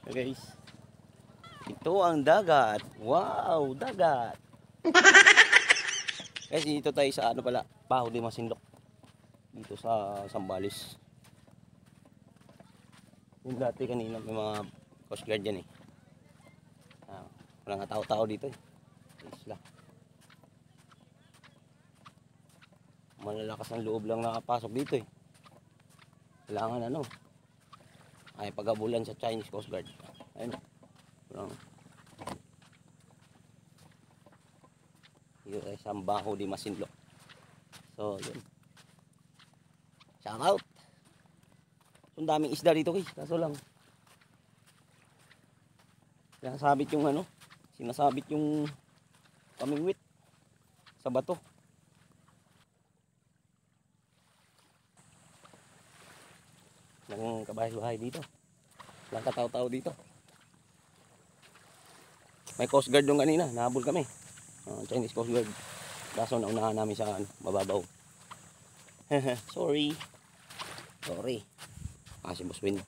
Guys, ito ang dagat. Wow, dagat. Guys, dito tayo sa ano pala, Baho de Masinloc. Dito sa Zambales. Yung dati kanina may mga coast guard dyan eh. Wala nga tao-tao dito eh. Isla. Malalakas ang loob lang nakapasok dito eh. Kailangan ano, ay pag-abulan sa Chinese Coast Guard. Ayun. Yun ay sa Baho de Masinloc. So, yun. Shout out. Ang daming isda dito guys. Kaso lang, sinasabit yung ano, sinasabit yung pamingwit sa bato. Ng kabahay-bahay dito. Walang katao-tao dito. May Coast Guard yung kanina, nahabol kami. Chinese Coast Guard. Kaso naunahan namin sa ano, mababaw. Sorry. Si Boss Win.